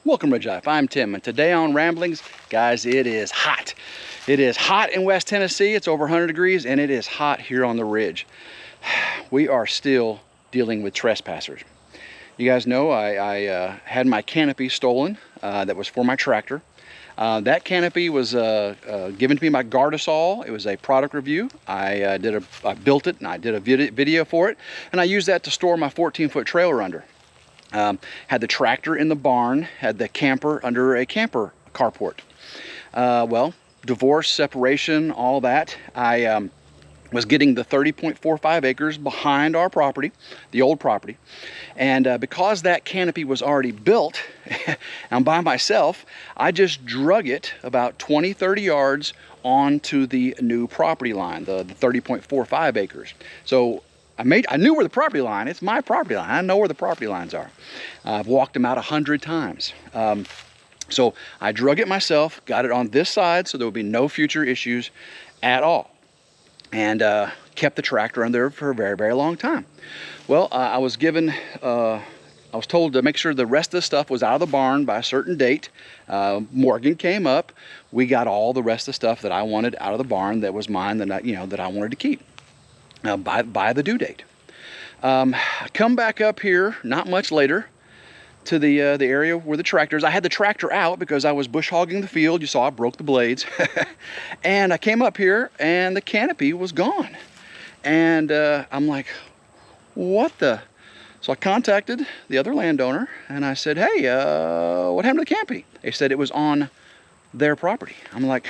Welcome RidgeLife, I'm Tim, and today on Ramblings, guys, it is hot. It is hot in West Tennessee, it's over 100 degrees, and it is hot here on the ridge. We are still dealing with trespassers. You guys know I had my canopy stolen that was for my tractor. That canopy was given to me by Gardasol. It was a product review. I built it and I did a video for it, and I used that to store my 14-foot trailer under. Had the tractor in the barn, had the camper under a camper carport. Well, divorce, separation, all that. I was getting the 30.45 acres behind our property, the old property. And because that canopy was already built, and by myself, I just drug it about 20-30 yards onto the new property line, the 30.45 acres. So I knew where the property line, it's my property line. I know where the property lines are. I've walked them out 100 times. So I drug it myself, got it on this side so there would be no future issues at all. And kept the tractor under there for a very, very long time. Well, I was told to make sure the rest of the stuff was out of the barn by a certain date. Morgan came up. We got all the rest of the stuff that I wanted out of the barn that was mine, that I wanted to keep. By the due date. I come back up here not much later to the area where the tractor is. I had the tractor out because I was bush hogging the field. You saw I broke the blades. And I came up here and the canopy was gone. And I'm like, what the? So I contacted the other landowner and I said, hey, what happened to the canopy? They said it was on their property. I'm like,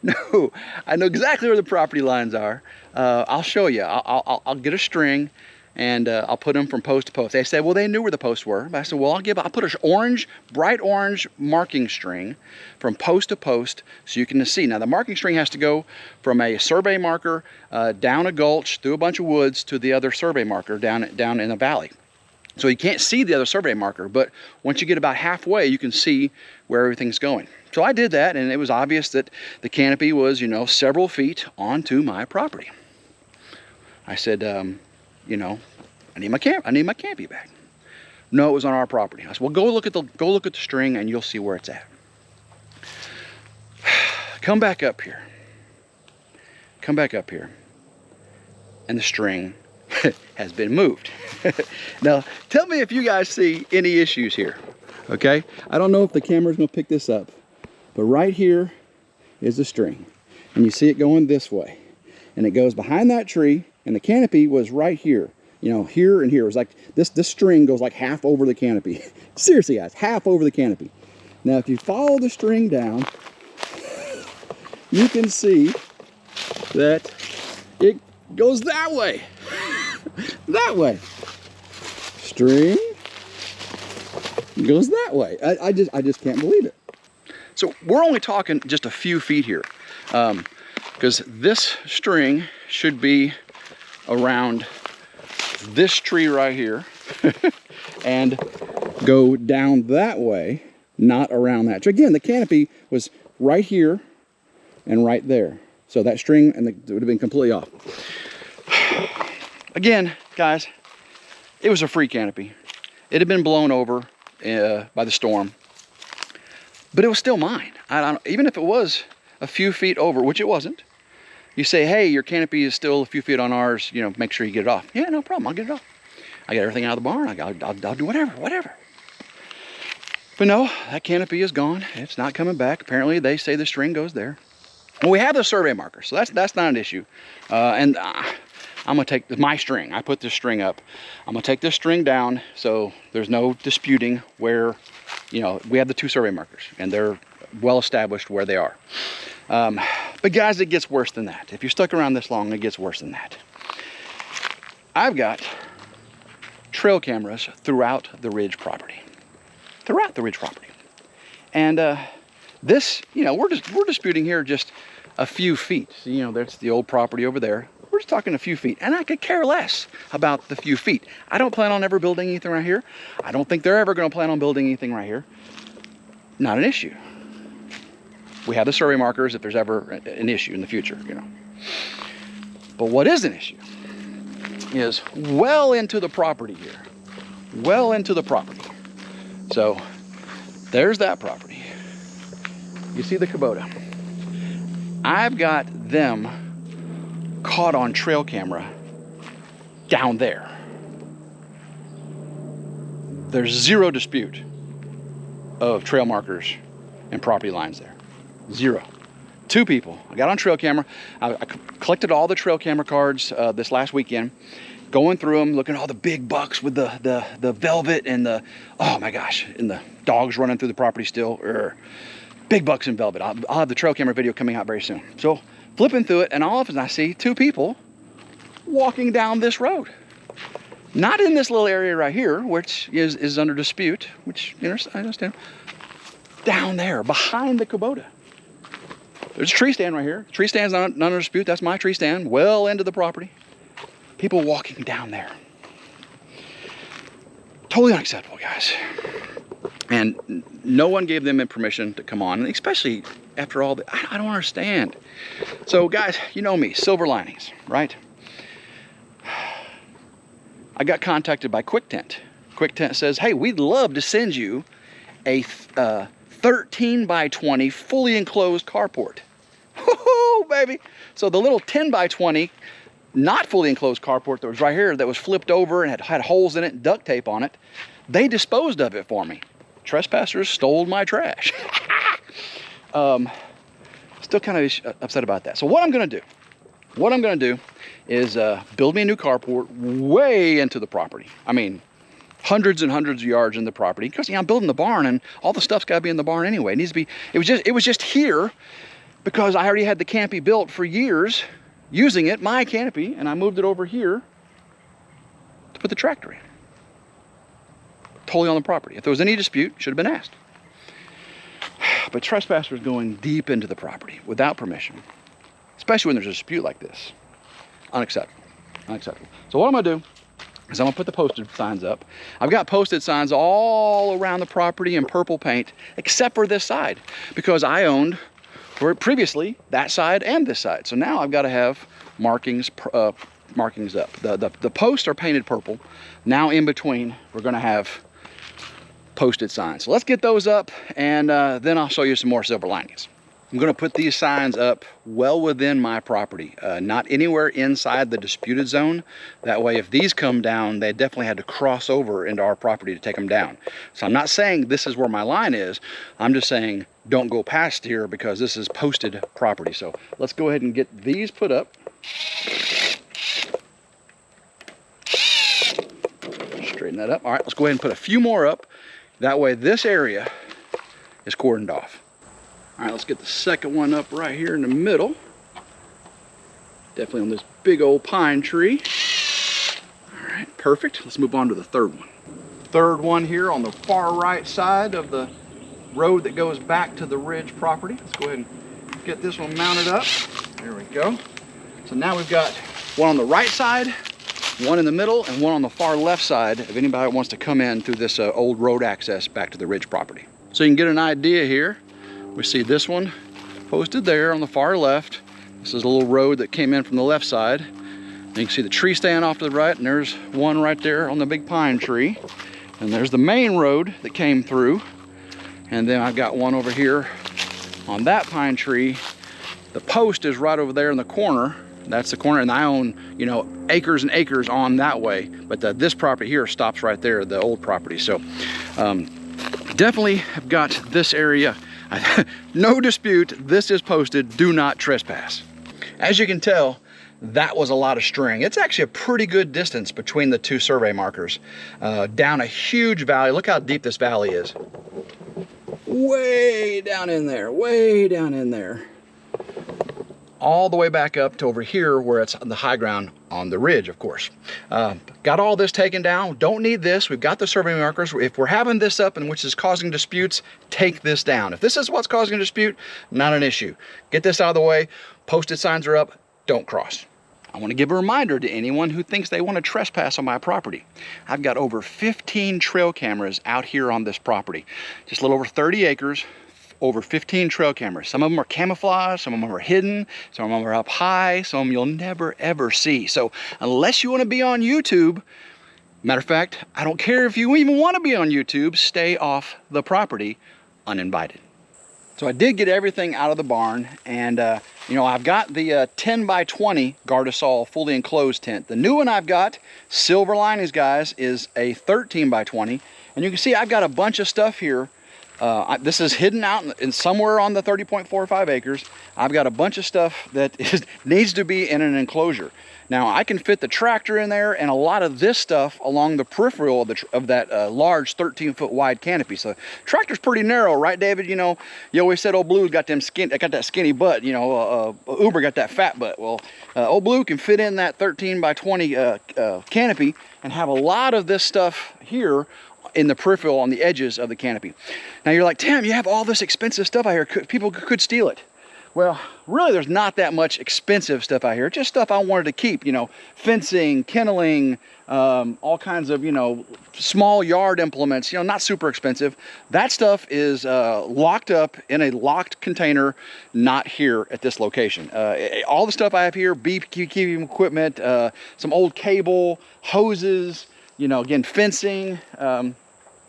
no, I know exactly where the property lines are. I'll show you. I'll get a string and I'll put them from post to post. They said, well, they knew where the posts were. But I said, well, I'll put a bright orange marking string from post to post so you can see. Now the marking string has to go from a survey marker down a gulch through a bunch of woods to the other survey marker down in a valley. So you can't see the other survey marker, but once you get about halfway, you can see where everything's going. So I did that, and it was obvious that the canopy was, several feet onto my property. I said, I need my canopy back. No, it was on our property. I said, well, go look at the string, and you'll see where it's at. Come back up here. And the string has been moved. Now, tell me if you guys see any issues here, okay? I don't know if the camera's gonna pick this up, but right here is the string. And you see it going this way. And it goes behind that tree, and the canopy was right here. Here and here. It was like, this string goes like half over the canopy. Seriously, guys, half over the canopy. Now, if you follow the string down, you can see that it goes that way. That way. String goes that way. I just can't believe it. So we're only talking just a few feet here, because this string should be around this tree right here and go down that way, not around that tree. Again, the canopy was right here and right there. So that string it would have been completely off. Again, guys, it was a free canopy. It had been blown over by the storm, but it was still mine. Even if it was a few feet over, which it wasn't. You say, hey, your canopy is still a few feet on ours, make sure you get it off. Yeah, no problem, I'll get it off. I got everything out of the barn, I'll do whatever. But no, that canopy is gone. It's not coming back. Apparently they say the string goes there. Well, we have the survey marker, so that's not an issue. I'm gonna take my string. I put this string up. I'm gonna take this string down so there's no disputing where, we have the two survey markers and they're well established where they are. But guys, it gets worse than that. If you're stuck around this long, it gets worse than that. I've got trail cameras throughout the ridge property. And this, we're disputing here just a few feet. So, there's the old property over there. We're just talking a few feet, and I could care less about the few feet. I don't plan on ever building anything right here. I don't think they're ever going to plan on building anything right here. Not an issue. We have the survey markers if there's ever an issue in the future, But what is an issue is well into the property here. Well into the property. So There's that property. You see the Kubota. I've got them caught on trail camera down there. There's zero dispute of trail markers and property lines there. Zero. 2 people. I got on trail camera. I collected all the trail camera cards this last weekend, going through them, looking at all the big bucks with the velvet and the, oh my gosh, and the dogs running through the property still. Big bucks in velvet. I'll have the trail camera video coming out very soon. So flipping through it, and all of a sudden I see 2 people walking down this road. Not in this little area right here, which is under dispute, which, you know, I understand. Down there, behind the Kubota. There's a tree stand right here. Tree stand's not under dispute. That's my tree stand, well into the property. People walking down there. Totally unacceptable, guys. And no one gave them permission to come on, especially after all the, I don't understand. So guys, you know me, silver linings, right? I got contacted by QuickTent. QuickTent says, hey, we'd love to send you a 13 by 20 fully enclosed carport. Woo-hoo, baby. So the little 10 by 20 not fully enclosed carport that was right here, that was flipped over and had holes in it and duct tape on it, they disposed of it for me. Trespassers stole my trash. Still kind of upset about that. So what I'm going to do is build me a new carport way into the property. I mean, hundreds and hundreds of yards in the property, because, you know, I'm building the barn and all the stuff's got to be in the barn anyway. It needs to be. It was just here because I already had the canopy built for years, using it, my canopy, and I moved it over here to put the tractor in. Totally on the property. If there was any dispute, should have been asked. But trespassers going deep into the property without permission, especially when there's a dispute like this, unacceptable. Unacceptable. So what I'm gonna do is I'm gonna put the posted signs up. I've got posted signs all around the property in purple paint, except for this side, because I owned previously that side and this side. So now I've got to have markings up. The posts are painted purple. Now in between, we're gonna have posted signs. So let's get those up, and then I'll show you some more silver linings. I'm gonna put these signs up well within my property, not anywhere inside the disputed zone. That way, if these come down, they definitely had to cross over into our property to take them down. So I'm not saying this is where my line is. I'm just saying don't go past here because this is posted property. So let's go ahead and get these put up. Straighten that up. All right, let's go ahead and put a few more up. That way this area is cordoned off. All right, let's get the second one up right here in the middle. Definitely on this big old pine tree. All right, perfect. Let's move on to the third one. Third one here on the far right side of the road that goes back to the Ridge property. Let's go ahead and get this one mounted up. There we go. So now we've got one on the right side, one in the middle, and one on the far left side if anybody wants to come in through this old road access back to the Ridge property. So you can get an idea here. We see this one posted there on the far left. This is a little road that came in from the left side. And you can see the tree stand off to the right, and there's one right there on the big pine tree. And there's the main road that came through. And then I've got one over here on that pine tree. The post is right over there in the corner. That's the corner, and I own, you know, acres and acres on that way. But this property here stops right there, the old property. So definitely have got this area. No dispute, this is posted, do not trespass. As you can tell, that was a lot of string. It's actually a pretty good distance between the two survey markers. Down a huge valley. Look how deep this valley is. Way down in there, way down in there. All the way back up to over here where it's on the high ground on the ridge, of course. Got all this taken down. Don't need this. We've got the survey markers. If we're having this up and which is causing disputes, take this down. If this is what's causing a dispute, not an issue. Get this out of the way. Posted signs are up. Don't cross. I want to give a reminder to anyone who thinks they want to trespass on my property. I've got over 15 trail cameras out here on this property. Just a little over 30 acres. Over 15 trail cameras. Some of them are camouflaged, some of them are hidden, some of them are up high, some of them you'll never ever see. So unless you want to be on YouTube, Matter of fact, I don't care if you even want to be on YouTube, stay off the property uninvited. So I did get everything out of the barn, and you know, I've got the 10 by 20 Gardasil fully enclosed tent. The new one I've got, Silver Linings, guys, is a 13 by 20, and you can see I've got a bunch of stuff here. This is hidden out in somewhere on the 30.45 acres. I've got a bunch of stuff that needs to be in an enclosure. Now I can fit the tractor in there and a lot of this stuff along the peripheral of that large 13-foot wide canopy. So tractor's pretty narrow, right, David? You know, you always said Old Blue got that skinny butt. You know, Uber got that fat butt. Well, Old Blue can fit in that 13 by 20 canopy and have a lot of this stuff here in the peripheral on the edges of the canopy. Now you're like, Tim, you have all this expensive stuff out here. People could steal it. Well, really, there's not that much expensive stuff out here. Just stuff I wanted to keep, you know, fencing, kenneling, all kinds of, you know, small yard implements, you know, not super expensive. That stuff is locked up in a locked container, not here at this location. All the stuff I have here, beekeeping equipment, some old cable, hoses, you know, again, fencing.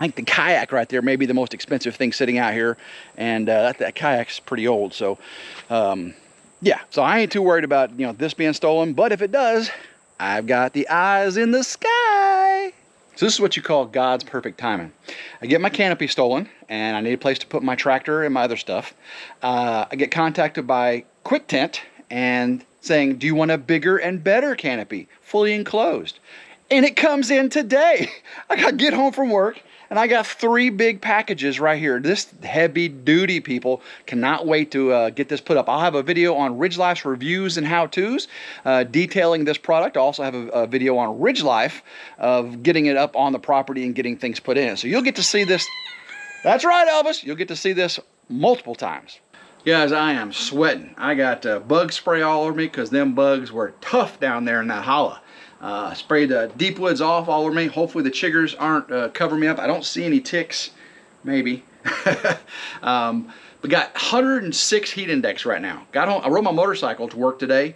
I think the kayak right there may be the most expensive thing sitting out here, and that kayak's pretty old. So, yeah, so I ain't too worried about, you know, this being stolen. But if it does, I've got the eyes in the sky. So this is what you call God's perfect timing. I get my canopy stolen, and I need a place to put my tractor and my other stuff. I get contacted by Quick Tent and saying, "Do you want a bigger and better canopy, fully enclosed?" And it comes in today. I got to get home from work, and I got 3 big packages right here. This heavy duty, people. Cannot wait to get this put up. I'll have a video on RidgeLife's reviews and how-tos detailing this product. I also have a video on RidgeLife of getting it up on the property and getting things put in. So you'll get to see this. That's right, Elvis. You'll get to see this multiple times. Guys, I am sweating. I got bug spray all over me because them bugs were tough down there in that hollow. Sprayed the deep woods off all over me. Hopefully the chiggers aren't covering me up. I don't see any ticks, maybe. We got 106 heat index right now. Got home. I rode my motorcycle to work today,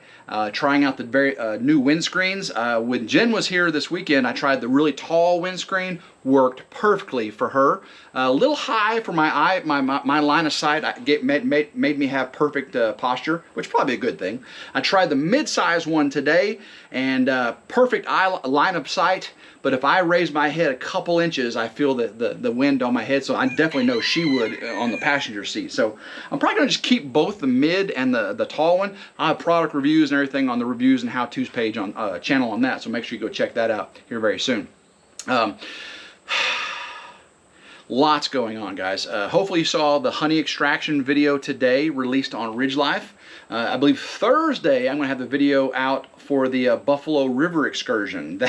trying out the very new windscreens. When Jen was here this weekend, I tried the really tall windscreen. Worked perfectly for her. A little high for my eye, my line of sight. Made me have perfect posture, which is probably a good thing. I tried the mid-size one today, and perfect line of sight. But if I raise my head a couple inches, I feel the wind on my head, so I definitely know she would on the passenger seat. So I'm probably going to just keep both the mid and the tall one. I have product reviews and everything on the reviews and how-tos page on channel on that, so make sure you go check that out here very soon. Lots going on, guys. Hopefully you saw the honey extraction video today released on RidgeLife. I believe Thursday I'm going to have the video out for the Buffalo River excursion.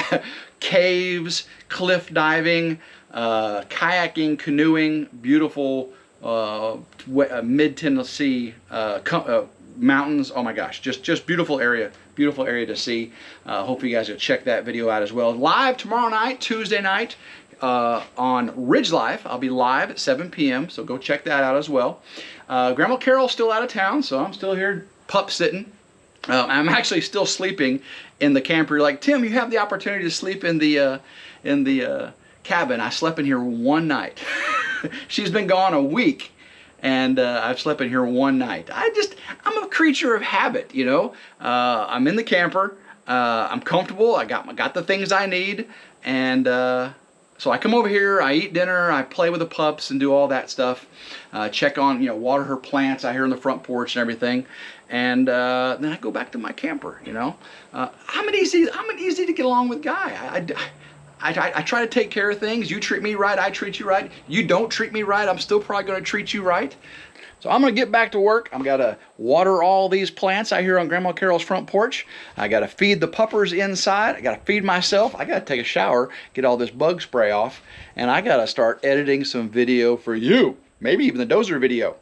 Caves, cliff diving, kayaking, canoeing, beautiful mid-Tennessee mountains. Oh my gosh, just beautiful area to see. Hopefully you guys will check that video out as well. Live tomorrow night, Tuesday night, on RidgeLife. I'll be live at 7 p.m. so go check that out as well. Grandma Carol's still out of town, so I'm still here pup sitting. I'm actually still sleeping in the camper. You're like, Tim, you have the opportunity to sleep in the cabin. I slept in here one night. She's been gone a week, and I've slept in here one night. I'm a creature of habit, you know. I'm in the camper. I'm comfortable. I got the things I need, and so I come over here, I eat dinner, I play with the pups and do all that stuff. Check on, you know, water her plants out here on the front porch and everything. And then I go back to my camper, you know. I'm an easy to get along with guy. I try to take care of things. You treat me right, I treat you right. You don't treat me right, I'm still probably going to treat you right. So I'm going to get back to work. I've got to water all these plants out here on Grandma Carol's front porch. I got to feed the puppers inside. I got to feed myself. I got to take a shower, get all this bug spray off, and I got to start editing some video for you. Maybe even the dozer video.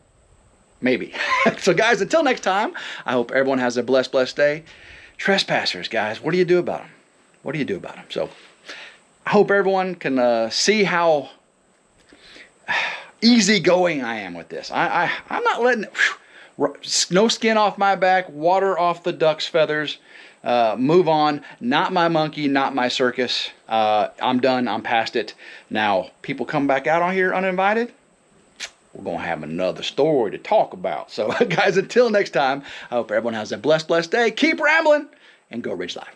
Maybe. So guys, until next time, I hope everyone has a blessed day. Trespassers, guys, what do you do about them? What do you do about them? So I hope everyone can see how easygoing I am with this. I'm not letting no skin off my back, water off the duck's feathers. move on. Not my monkey, not my circus. I'm done. I'm past it. Now, people come back out on here uninvited, we're going to have another story to talk about. So, guys, until next time, I hope everyone has a blessed, blessed day. Keep rambling and go Ridge Life.